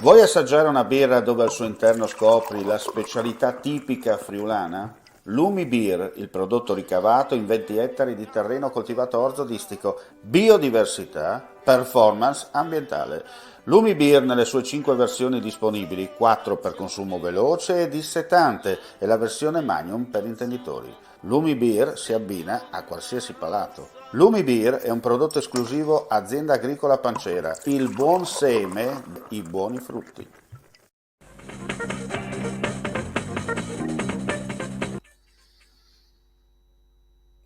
Vuoi assaggiare una birra dove al suo interno scopri la specialità tipica friulana? Lumi Beer, il prodotto ricavato in 20 ettari di terreno coltivato orzodistico, biodiversità, performance ambientale. Lumi Beer nelle sue 5 versioni disponibili, 4 per consumo veloce e dissetante e la versione Magnum per intenditori. Lumi Beer si abbina a qualsiasi palato. Lumi Beer è un prodotto esclusivo Azienda Agricola Pancera, il buon seme, i buoni frutti.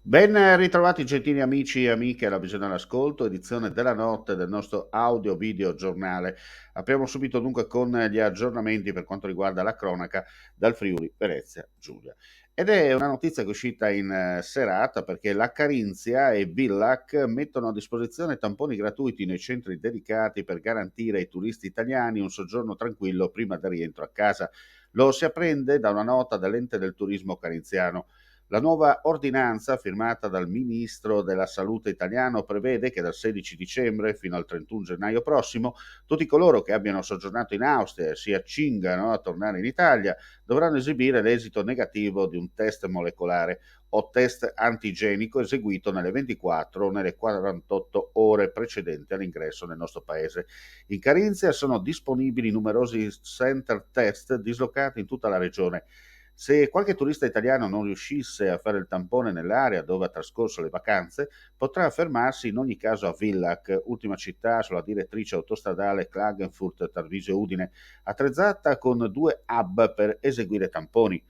Ben ritrovati gentili amici e amiche alla Visione all'Ascolto, edizione della notte del nostro audio-video giornale. Apriamo subito dunque con gli aggiornamenti per quanto riguarda la cronaca dal Friuli Venezia Giulia. Ed è una notizia che è uscita in serata perché la Carinzia e Villac mettono a disposizione tamponi gratuiti nei centri dedicati per garantire ai turisti italiani un soggiorno tranquillo prima del rientro a casa. Lo si apprende da una nota dell'ente del turismo carinziano. La nuova ordinanza firmata dal ministro della Salute italiano prevede che dal 16 dicembre fino al 31 gennaio prossimo tutti coloro che abbiano soggiornato in Austria e si accingano a tornare in Italia dovranno esibire l'esito negativo di un test molecolare o test antigenico eseguito nelle 24 o nelle 48 ore precedenti all'ingresso nel nostro paese. In Carinzia sono disponibili numerosi center test dislocati in tutta la regione. Se qualche turista italiano non riuscisse a fare il tampone nell'area dove ha trascorso le vacanze, potrà fermarsi in ogni caso a Villac, ultima città sulla direttrice autostradale Klagenfurt-Tarvisio-Udine, attrezzata con 2 hub per eseguire tamponi.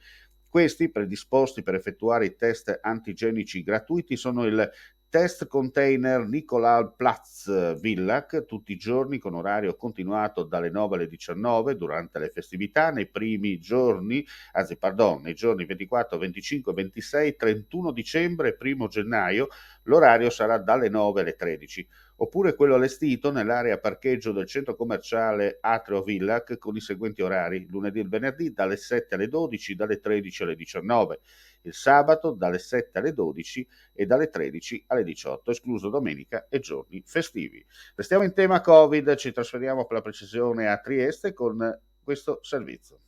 Questi, predisposti per effettuare i test antigenici gratuiti, sono il Test Container Nicolai-Platz Villac, tutti i giorni con orario continuato dalle 9 alle 19 durante le festività, nei giorni 24, 25, 26, 31 dicembre e 1 gennaio, l'orario sarà dalle 9 alle 13. Oppure quello allestito nell'area parcheggio del centro commerciale Atrio Villac con i seguenti orari: lunedì e venerdì dalle 7 alle 12, dalle 13 alle 19, il sabato dalle 7 alle 12 e dalle 13 alle 18, escluso domenica e giorni festivi. Restiamo in tema Covid, ci trasferiamo per la precisione a Trieste con questo servizio.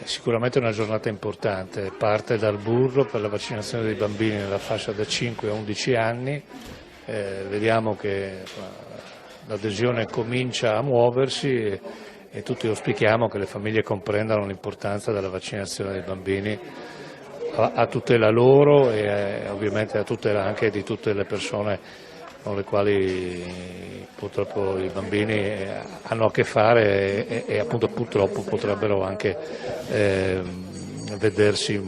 Sicuramente è una giornata importante, parte dal Burro per la vaccinazione dei bambini nella fascia da 5 a 11 anni, vediamo che l'adesione comincia a muoversi e tutti auspichiamo che le famiglie comprendano l'importanza della vaccinazione dei bambini a tutela loro e ovviamente a tutela anche di tutte le persone con le quali purtroppo i bambini hanno a che fare e appunto purtroppo potrebbero anche vedersi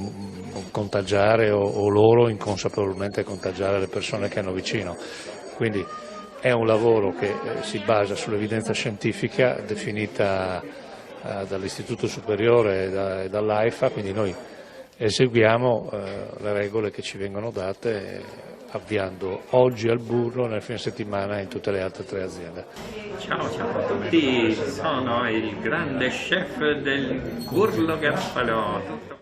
contagiare o loro inconsapevolmente contagiare le persone che hanno vicino. Quindi è un lavoro che si basa sull'evidenza scientifica definita dall'Istituto Superiore e dall'AIFA, quindi noi eseguiamo le regole che ci vengono date avviando oggi al Burro nel fine settimana in tutte le altre 3 aziende. Ciao a tutti, sono il grande chef del Burlo Garofalo.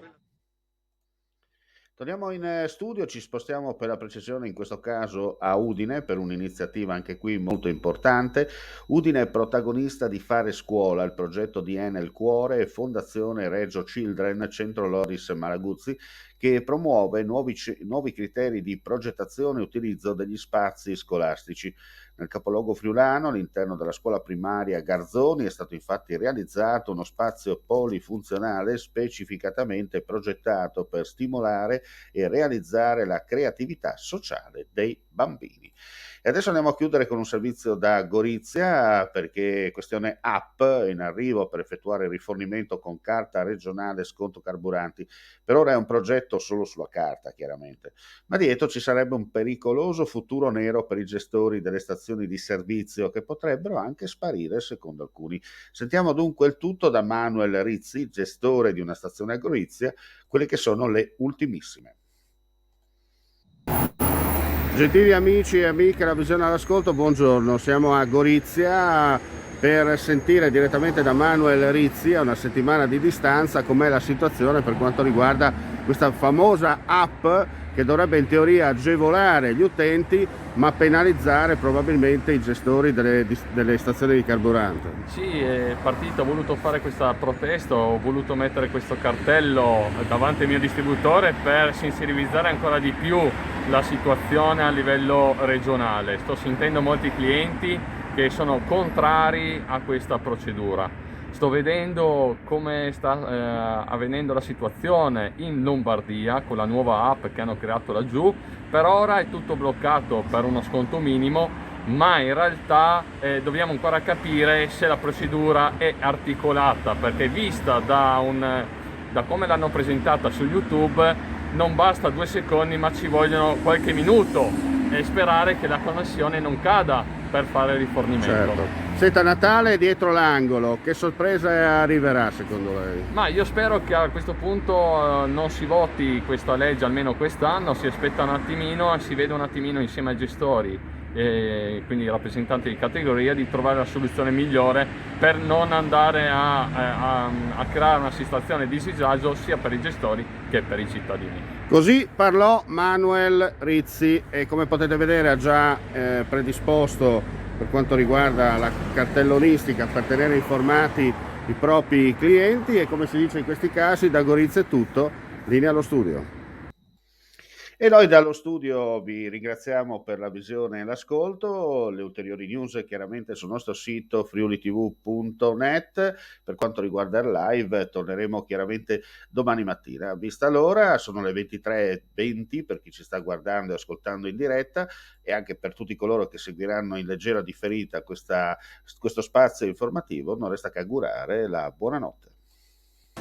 Torniamo in studio, ci spostiamo per la precisione in questo caso a Udine per un'iniziativa anche qui molto importante. Udine è protagonista di Fare Scuola, il progetto di Enel Cuore e Fondazione Reggio Children Centro Loris Malaguzzi, che promuove nuovi criteri di progettazione e utilizzo degli spazi scolastici. Nel capoluogo friulano, all'interno della scuola primaria Garzoni, è stato infatti realizzato uno spazio polifunzionale specificatamente progettato per stimolare e realizzare la creatività sociale dei bambini. E adesso andiamo a chiudere con un servizio da Gorizia perché questione app in arrivo per effettuare il rifornimento con carta regionale sconto carburanti. Per ora è un progetto solo sulla carta, chiaramente, ma dietro ci sarebbe un pericoloso futuro nero per i gestori delle stazioni di servizio che potrebbero anche sparire secondo alcuni. Sentiamo dunque il tutto da Manuel Rizzi, gestore di una stazione a Gorizia, quelle che sono le ultimissime. Gentili amici e amiche della Visione all'Ascolto, buongiorno, siamo a Gorizia per sentire direttamente da Manuel Rizzi a una settimana di distanza com'è la situazione per quanto riguarda questa famosa app che dovrebbe in teoria agevolare gli utenti ma penalizzare probabilmente i gestori delle stazioni di carburante. Sì, il partito ha voluto fare questa protesta, ho voluto mettere questo cartello davanti al mio distributore per sensibilizzare ancora di più la situazione a livello regionale. Sto sentendo molti clienti che sono contrari a questa procedura. Sto vedendo come sta avvenendo la situazione in Lombardia con la nuova app che hanno creato laggiù. Per ora è tutto bloccato per uno sconto minimo, ma in realtà dobbiamo ancora capire se la procedura è articolata, perché vista da come l'hanno presentata su YouTube non basta 2 secondi ma ci vogliono qualche minuto e sperare che la connessione non cada per fare il rifornimento. Certo. Senta, Natale è dietro l'angolo, che sorpresa arriverà secondo lei? Ma io spero che a questo punto non si voti questa legge almeno quest'anno, si aspetta un attimino e si vede un attimino insieme ai gestori e quindi i rappresentanti di categoria di trovare la soluzione migliore per non andare a creare una situazione di disagio sia per i gestori che per i cittadini. Così parlò Manuel Rizzi e come potete vedere ha già predisposto per quanto riguarda la cartellonistica per tenere informati i propri clienti e come si dice in questi casi da Gorizia è tutto, linea allo studio. E noi dallo studio vi ringraziamo per la visione e l'ascolto, le ulteriori news chiaramente sul nostro sito friulitv.net, per quanto riguarda il live torneremo chiaramente domani mattina. Vista l'ora, sono le 23:20 per chi ci sta guardando e ascoltando in diretta e anche per tutti coloro che seguiranno in leggera differita questo spazio informativo, non resta che augurare la buonanotte.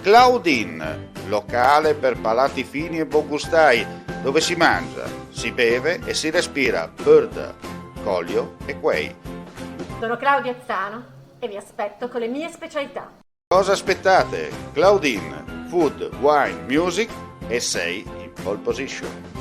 Claudine, locale per palati fini e buongustai, dove si mangia, si beve e si respira bird, Collio e Quay. Sono Claudia Zano e vi aspetto con le mie specialità. Cosa aspettate? Claudine, food, wine, music e sei in pole position.